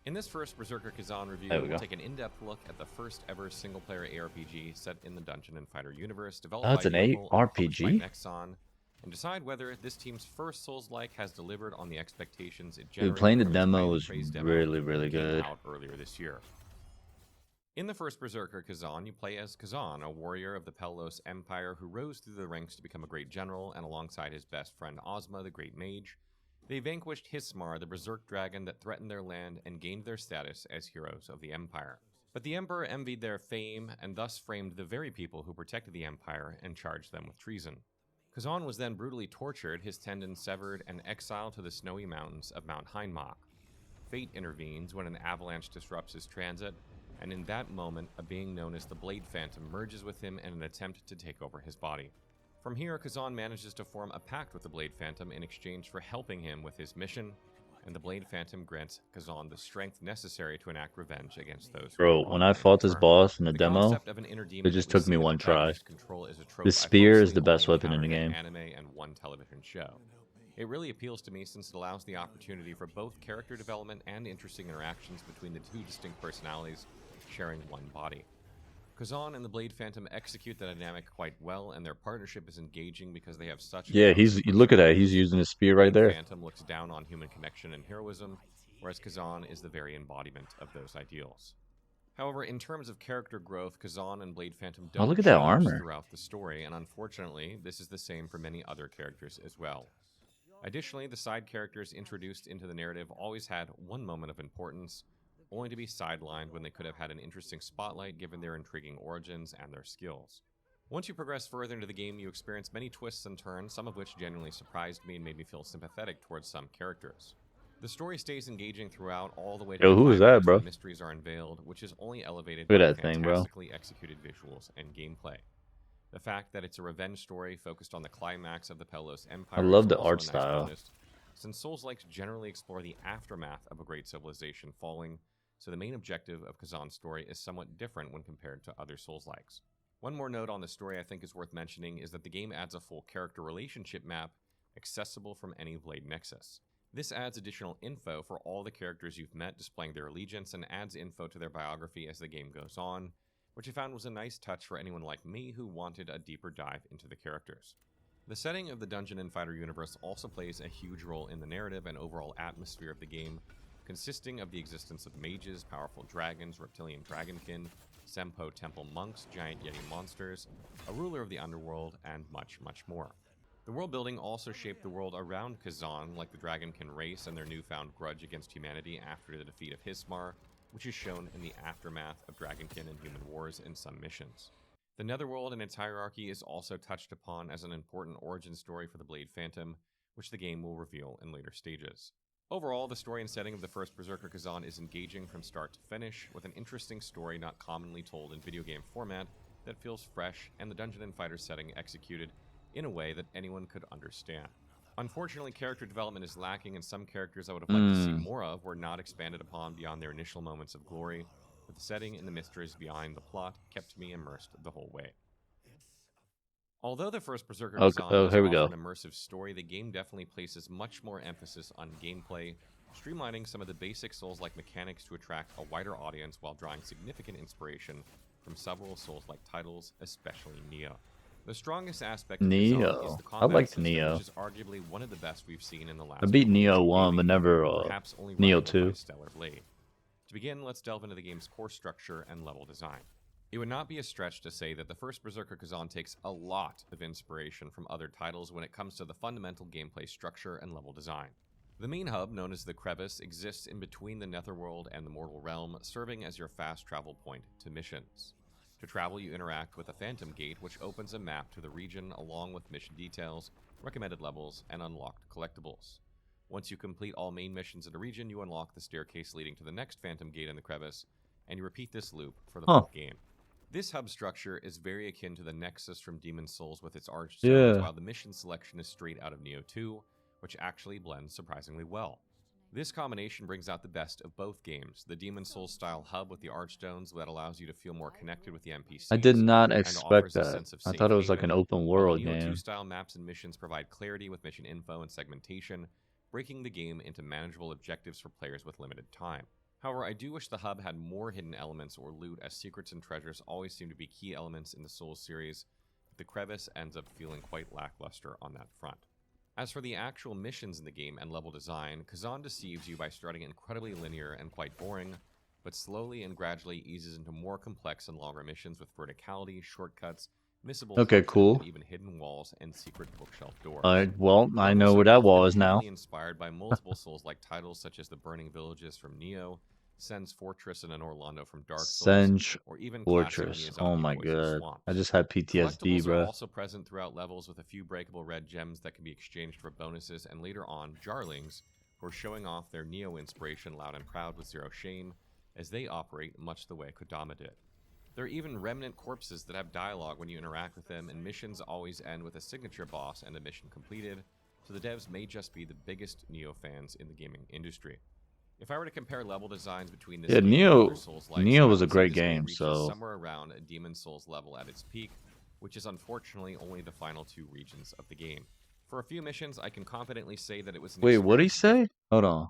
In this first Berserker Khazan review, There we we'll go. take an in-depth look at the first ever single-player ARPG set in the Dungeon & Fighter universe, developed Oh, by it's an Yokel and published by ARPG? Nexon, and decide whether this team's first Souls-like has delivered on the expectations it Dude, generated playing the from its demo highly was praised demo really, that really came good. out earlier this year. In the first Berserker Khazan, you play as Khazan, a warrior of the Pellos Empire who rose through the ranks to become a great general, and alongside his best friend Ozma, the great mage, they vanquished Hismar, the berserk dragon that threatened their land, and gained their status as heroes of the Empire. But the Emperor envied their fame, and thus framed the very people who protected the Empire and charged them with treason. Khazan was then brutally tortured, his tendons severed, and exiled to the snowy mountains of Mount Heinmach. Fate intervenes when an avalanche disrupts his transit, and in that moment, a being known as the Blade Phantom merges with him in an attempt to take over his body. From here, Khazan manages to form a pact with the Blade Phantom in exchange for helping him with his mission, and the Blade Phantom grants Khazan the strength necessary to enact revenge against those who Bro, did when wrong I in fought this return. boss in the The demo, concept of an inner it demon that just we took see me the one try. protagonist control is a The trope I've spear is mostly the best only weapon in the encountered game. anime and one television show. It really appeals to me since it allows the opportunity for both character development and interesting interactions between the two distinct personalities sharing one body. Khazan and the Blade Phantom execute the dynamic quite well, and their partnership is engaging because they have such Yeah, opposite you look at that, he's personalities. using his spear The right Blade there. Phantom looks down on human connection and heroism, whereas Khazan is the very embodiment of those ideals. However, in terms of character growth, Khazan and Blade Phantom Oh, don't look at that change armor. throughout the story, and unfortunately, this is the same for many other characters as well. Additionally, the side characters introduced into the narrative always had one moment of importance, only to be sidelined when they could have had an interesting spotlight given their intriguing origins and their skills. Once you progress further into the game, you experience many twists and turns, some of which genuinely surprised me and made me feel sympathetic towards some characters. The story stays engaging throughout, all the way to Yo, the who is that, climax bro? when mysteries are unveiled, which is only elevated Look by at the that thing, bro. fantastically executed visuals and gameplay. The fact that it's a revenge story focused on the climax of the Pellos I Empire is love the also art a nice style. bonus, since Souls-likes generally explore the aftermath of a great civilization falling, so the main objective of Khazan's story is somewhat different when compared to other Souls-likes. One more note on the story I think is worth mentioning is that the game adds a full character relationship map accessible from any Blade Nexus. This adds additional info for all the characters you've met, displaying their allegiance, and adds info to their biography as the game goes on, which I found was a nice touch for anyone like me who wanted a deeper dive into the characters. The setting of the Dungeon & Fighter universe also plays a huge role in the narrative and overall atmosphere of the game, consisting of the existence of mages, powerful dragons, reptilian dragonkin, Sempo temple monks, giant yeti monsters, a ruler of the underworld, and much, much more. The world building also shaped the world around Khazan, like the dragonkin race and their newfound grudge against humanity after the defeat of Hismar, which is shown in the aftermath of dragonkin and human wars in some missions. The Netherworld and its hierarchy is also touched upon as an important origin story for the Blade Phantom, which the game will reveal in later stages. Overall, the story and setting of the first Berserker Khazan is engaging from start to finish, with an interesting story not commonly told in video game format that feels fresh, and the Dungeon & Fighter setting executed in a way that anyone could understand. Unfortunately, character development is lacking, and some characters I would have liked to see more of were not expanded upon beyond their initial moments of glory, but the setting and the mysteries behind the plot kept me immersed the whole way. Although the first Berserker Okay, Khazan oh, does here we offer go. an immersive story, the game definitely places much more emphasis on gameplay, streamlining some of the basic Souls-like mechanics to attract a wider audience while drawing significant inspiration from several Souls-like titles, especially Nioh. The strongest aspect of Khazan is Nioh. the I combat liked system, Nioh. which is arguably one of the best we've seen in the I last beat couple years Nioh of 1, but gaming, never perhaps only Nioh rivaled 2. by Stellar Blade. To begin, let's delve into the game's core structure and level design. It would not be a stretch to say that the first Berserker Khazan takes a lot of inspiration from other titles when it comes to the fundamental gameplay structure and level design. The main hub, known as the Crevice, exists in between the Netherworld and the Mortal Realm, serving as your fast travel point to missions. To travel, you interact with a Phantom Gate, which opens a map to the region along with mission details, recommended levels, and unlocked collectibles. Once you complete all main missions in a region, you unlock the staircase leading to the next Phantom Gate in the Crevice, and you repeat this loop for the full game. This hub structure is very akin to the Nexus from Demon's Souls with its archstones, while the mission selection is straight out of Nioh 2, which actually blends surprisingly well. This combination brings out the best of both games, the Demon's Souls style hub with the archstones that allows you to feel more connected with the NPCs I did not and expect offers a that. sense of I safe thought it was like haven, an open while the world Nioh 2 game. style maps and missions provide clarity with mission info and segmentation, breaking the game into manageable objectives for players with limited time. However, I do wish the hub had more hidden elements or loot, as secrets and treasures always seem to be key elements in the Souls series. The crevice ends up feeling quite lackluster on that front. As for the actual missions in the game and level design, Khazan deceives you by starting incredibly linear and quite boring, but slowly and gradually eases into more complex and longer missions with verticality, shortcuts, missable Okay, content, cool. and even hidden walls and secret bookshelf doors. Alright, well, I I'm know also where that wall often is now. heavily inspired by multiple Souls-like titles such as the Burning Villages from Nioh, Sen's Fortress and an Orlando from Dark Souls, Senj or even classic Fortress. Oh Miyazaki my Poison god. Swamps. I just had PTSD, Collectibles are bro. also present throughout levels with a few breakable red gems that can be exchanged for bonuses, and later on, Jarlings, who are showing off their Nioh inspiration loud and proud with zero shame, as they operate much the way Kodama did. There are even remnant corpses that have dialogue when you interact with them, and missions always end with a signature boss and a mission completed, so the devs may just be the biggest Nioh fans in the gaming industry. If I were to compare level designs between this game and other Souls-likes, Nioh I was a would say great this game, reaches so somewhere around a Demon Souls level at its peak, which is unfortunately only the final two regions of the game. For a few missions, I can confidently say that it was an wait, what'd he say? Hold on.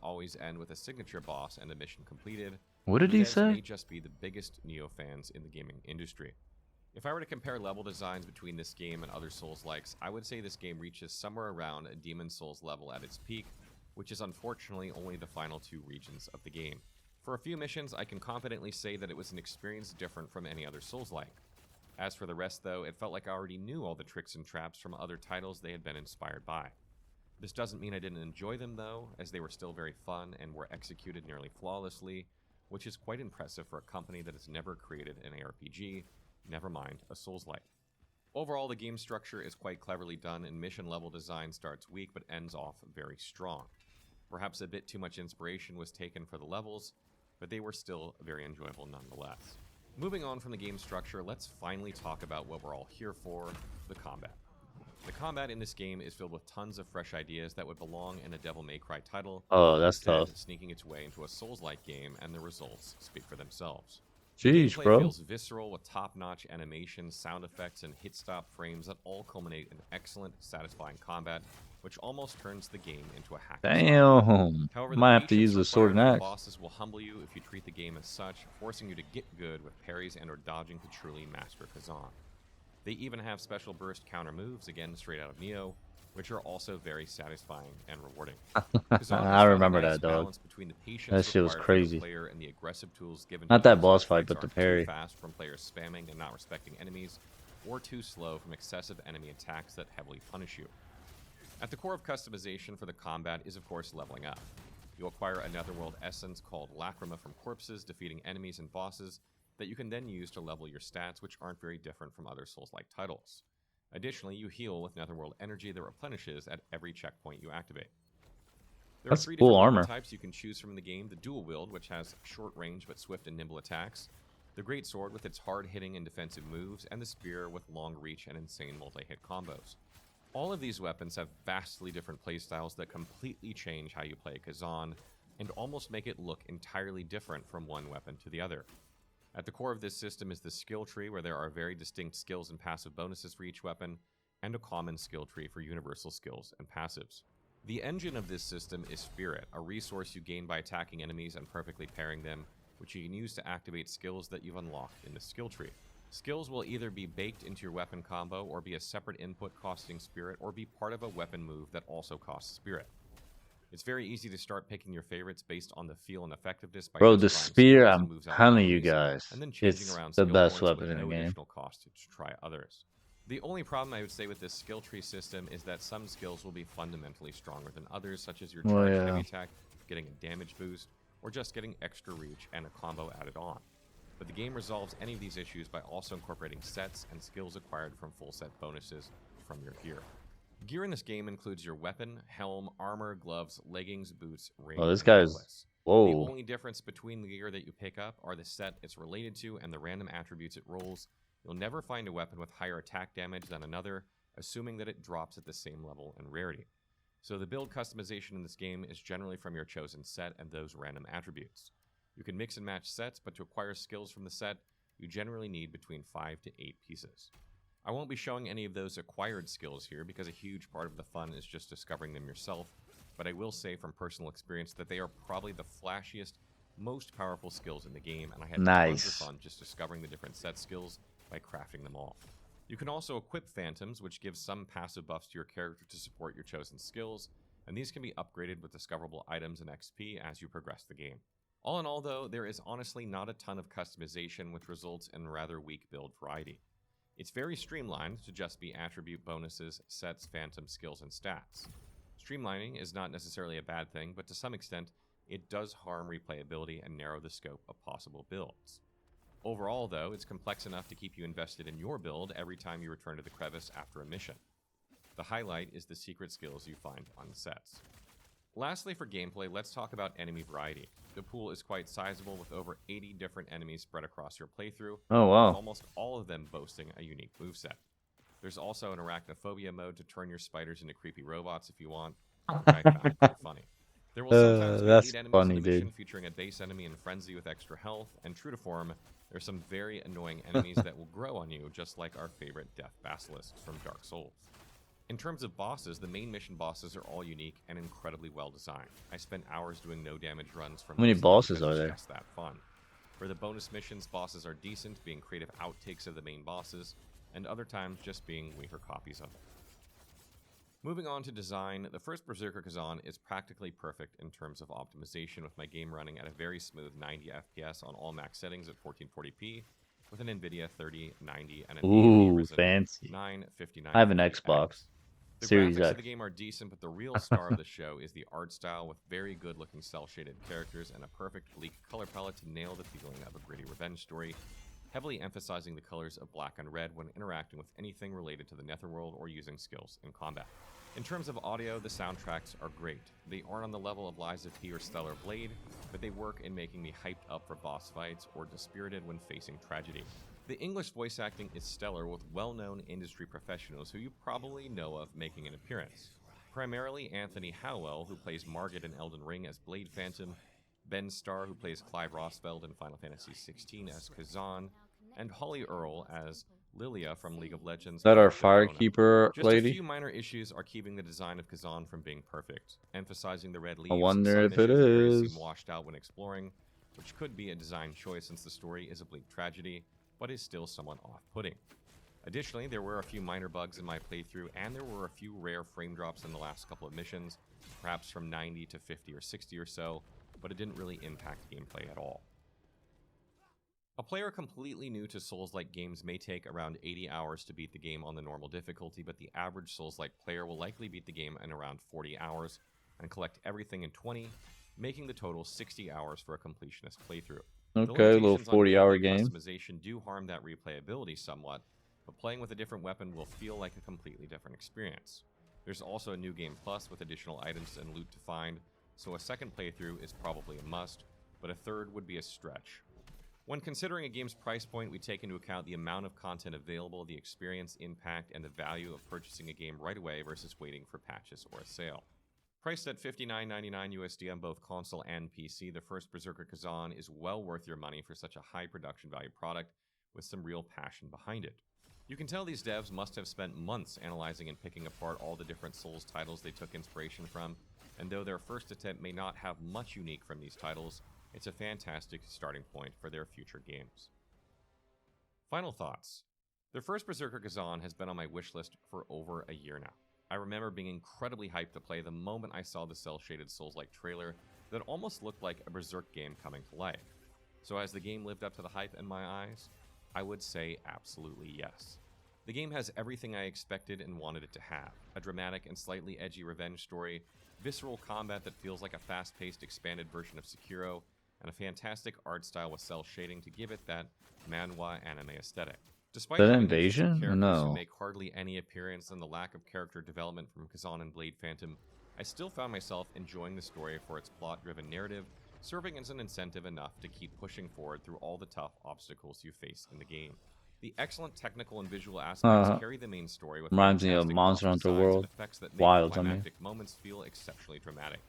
always end with a signature boss and a mission completed. What did The he devs say? may just be the biggest Nioh fans in the gaming industry. If I were to compare level designs between this game and other Souls-likes, I would say this game reaches somewhere around a Demon Souls level at its peak, which is unfortunately only the final two regions of the game. For a few missions, I can confidently say that it was an experience different from any other Souls-like. As for the rest, though, it felt like I already knew all the tricks and traps from other titles they had been inspired by. This doesn't mean I didn't enjoy them, though, as they were still very fun and were executed nearly flawlessly, which is quite impressive for a company that has never created an ARPG, never mind a Souls-like. Overall, the game structure is quite cleverly done, and mission level design starts weak but ends off very strong. Perhaps a bit too much inspiration was taken for the levels, but they were still very enjoyable nonetheless. Moving on from the game structure, let's finally talk about what we're all here for, the combat. The combat in this game is filled with tons of fresh ideas that would belong in a Devil May Cry title, Oh, that's instead tough. sneaking its way into a Souls-like game, and the results speak for themselves. The Jeez, gameplay bro. feels visceral with top-notch animation, sound effects, and hit-stop frames that all culminate in excellent, satisfying combat, which almost turns the game into a hack and slash. Damn. However, the Might have to patience use a sword required and from axe. bosses will humble you if you treat the game as such, forcing you to get good with parries and or dodging to truly master Khazan. They even have special burst counter moves, again straight out of Nioh, which are also very satisfying and rewarding. Khazan I has found a remember nice that, dog. balance between the patience That shit was required for the crazy. player and the aggressive tools given Not to that you, so boss the fight, fights but the aren't too parry. fast from players spamming and not respecting enemies, or too slow from excessive enemy attacks that heavily punish you. At the core of customization for the combat is of course leveling up. You acquire a Netherworld essence called Lacrima from corpses, defeating enemies and bosses that you can then use to level your stats, which aren't very different from other Souls-like titles. Additionally, you heal with Netherworld energy that replenishes at every checkpoint you activate. There are That's three cool different weapon armor. types you can choose from in the game. The dual wield, which has short range but swift and nimble attacks, the great sword with its hard-hitting and defensive moves, and the spear with long reach and insane multi-hit combos. All of these weapons have vastly different playstyles that completely change how you play Khazan, and almost make it look entirely different from one weapon to the other. At the core of this system is the skill tree, where there are very distinct skills and passive bonuses for each weapon, and a common skill tree for universal skills and passives. The engine of this system is Spirit, a resource you gain by attacking enemies and perfectly pairing them, which you can use to activate skills that you've unlocked in the skill tree. Skills will either be baked into your weapon combo, or be a separate input costing Spirit, or be part of a weapon move that also costs Spirit. It's very easy to start picking your favorites based on the feel and effectiveness by Bro, just the trying spear, skills I'm and moves out on telling you enemies, guys, and then changing it's around the skill best points weapon with in the no game. additional cost to try others. The only problem I would say with this skill tree system is that some skills will be fundamentally stronger than others, such as your Well, charged yeah. heavy attack, getting a damage boost, or just getting extra reach and a combo added on. But the game resolves any of these issues by also incorporating sets and skills acquired from full set bonuses from your gear. Gear in this game includes your weapon, helm, armor, gloves, leggings, boots, ring, Oh, this and guy's... necklace. The Whoa. only difference between the gear that you pick up are the set it's related to and the random attributes it rolls. You'll never find a weapon with higher attack damage than another, assuming that it drops at the same level in rarity. So the build customization in this game is generally from your chosen set and those random attributes. You can mix and match sets, but to acquire skills from the set, you generally need between 5 to 8 pieces. I won't be showing any of those acquired skills here because a huge part of the fun is just discovering them yourself, but I will say from personal experience that they are probably the flashiest, most powerful skills in the game, and I had tons of fun just discovering the different set skills by crafting them all. You can also equip phantoms, which gives some passive buffs to your character to support your chosen skills, and these can be upgraded with discoverable items and XP as you progress the game. All in all, though, there is honestly not a ton of customization, which results in rather weak build variety. It's very streamlined to just be attribute bonuses, sets, phantom skills, and stats. Streamlining is not necessarily a bad thing, but to some extent, it does harm replayability and narrow the scope of possible builds. Overall, though, it's complex enough to keep you invested in your build every time you return to the crevice after a mission. The highlight is the secret skills you find on the sets. Lastly, for gameplay, let's talk about enemy variety. The pool is quite sizable with over 80 different enemies spread across your playthrough, Oh, wow. with almost all of them boasting a unique moveset. There's also an arachnophobia mode to turn your spiders into creepy robots if you want, which I found pretty funny. There will sometimes be That's lead enemies funny, in the mission dude. featuring a base enemy in Frenzy with extra health, and true to form, there's some very annoying enemies that will grow on you, just like our favorite Death Basilisks from Dark Souls. In terms of bosses, the main mission bosses are all unique and incredibly well designed. I spent hours doing no damage runs from How many most of them bosses because are it's there? just that fun. For the bonus missions, bosses are decent, being creative outtakes of the main bosses, and other times just being weaker copies of them. Moving on to design, the first Berserker Khazan is practically perfect in terms of optimization, with my game running at a very smooth 90 FPS on all max settings at 1440p, with an NVIDIA 3090 and an AMD Ooh, Ryzen fancy. 95950X. I have an Xbox. The Series graphics X. of the game are decent, but the real star of the show is the art style, with very good-looking cel-shaded characters and a perfect bleak color palette to nail the feeling of a gritty revenge story, heavily emphasizing the colors of black and red when interacting with anything related to the Netherworld or using skills in combat. In terms of audio, the soundtracks are great. They aren't on the level of Lies of P or Stellar Blade, but they work in making me hyped up for boss fights or dispirited when facing tragedy. The English voice acting is stellar, with well-known industry professionals who you probably know of making an appearance. Primarily Anthony Howell, who plays Margit in Elden Ring as Blade Phantom, Ben Starr, who plays Clive Rosfeld in Final Fantasy XVI as Khazan, and Holly Earl as Lilia from League of Legends. Is that our Firekeeper. Firekeeper Just a lady? few minor issues are keeping the design of Khazan from being perfect. Emphasizing the red leaves, I wonder some if it missions and areas is. seem washed out when exploring, which could be a design choice since the story is a bleak tragedy, but is still somewhat off-putting. Additionally, there were a few minor bugs in my playthrough, and there were a few rare frame drops in the last couple of missions, perhaps from 90 to 50 or 60 or so, but it didn't really impact gameplay at all. A player completely new to Souls-like games may take around 80 hours to beat the game on the normal difficulty, but the average Souls-like player will likely beat the game in around 40 hours and collect everything in 20, making the total 60 hours for a completionist playthrough. Okay, a little 40-hour game. Customization do harm that replayability somewhat, but playing with a different weapon will feel like a completely different experience. There's also a new game plus with additional items and loot to find, so a second playthrough is probably a must, but a third would be a stretch. When considering a game's price point, we take into account the amount of content available, the experience, impact, and the value of purchasing a game right away versus waiting for patches or a sale. Priced at $59.99 USD on both console and PC, the first Berserker Khazan is well worth your money for such a high production value product with some real passion behind it. You can tell these devs must have spent months analyzing and picking apart all the different Souls titles they took inspiration from, and though their first attempt may not have much unique from these titles, it's a fantastic starting point for their future games. Final thoughts. The first Berserker Khazan has been on my wishlist for over a year now. I remember being incredibly hyped to play the moment I saw the cel-shaded Souls-like trailer that almost looked like a Berserk game coming to life. So has the game lived up to the hype in my eyes? I would say absolutely yes. The game has everything I expected and wanted it to have. A dramatic and slightly edgy revenge story, visceral combat that feels like a fast-paced expanded version of Sekiro, and a fantastic art style with cel shading to give it that manhwa anime aesthetic. Despite That having invasion? interesting characters who No. make hardly any appearance and the lack of character development from Khazan and Blade Phantom, I still found myself enjoying the story for its plot-driven narrative, serving as an incentive enough to keep pushing forward through all the tough obstacles you face in the game. The excellent technical and visual aspects carry the main story with Reminds me of fantastic Monster boss Hunter designs World. and effects that make Wilds, the I mean. climactic moments feel exceptionally dramatic.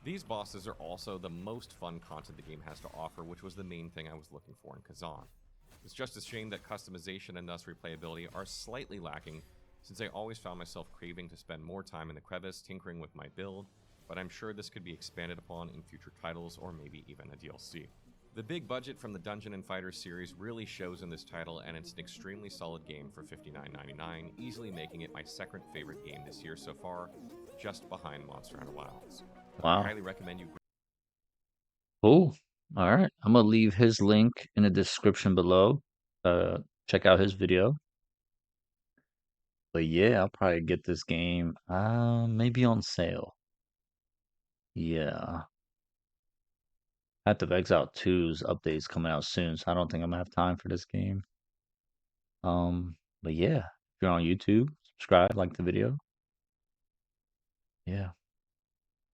These bosses are also the most fun content the game has to offer, which was the main thing I was looking for in Khazan. It's just a shame that customization and thus replayability are slightly lacking, since I always found myself craving to spend more time in the crevice tinkering with my build, but I'm sure this could be expanded upon in future titles or maybe even a DLC. The big budget from the Dungeon and Fighter series really shows in this title, and it's an extremely solid game for $59.99, easily making it my second favorite game this year so far, just behind Monster Hunter Wilds. I Wow. highly recommend you. Cool. All right. I'm gonna leave his link in the description below. Check out his video. But yeah, I'll probably get this game maybe on sale. Yeah. Path of Exile 2's update's coming out soon, so I don't think I'm gonna have time for this game. But yeah, if you're on YouTube, subscribe, like the video. Yeah.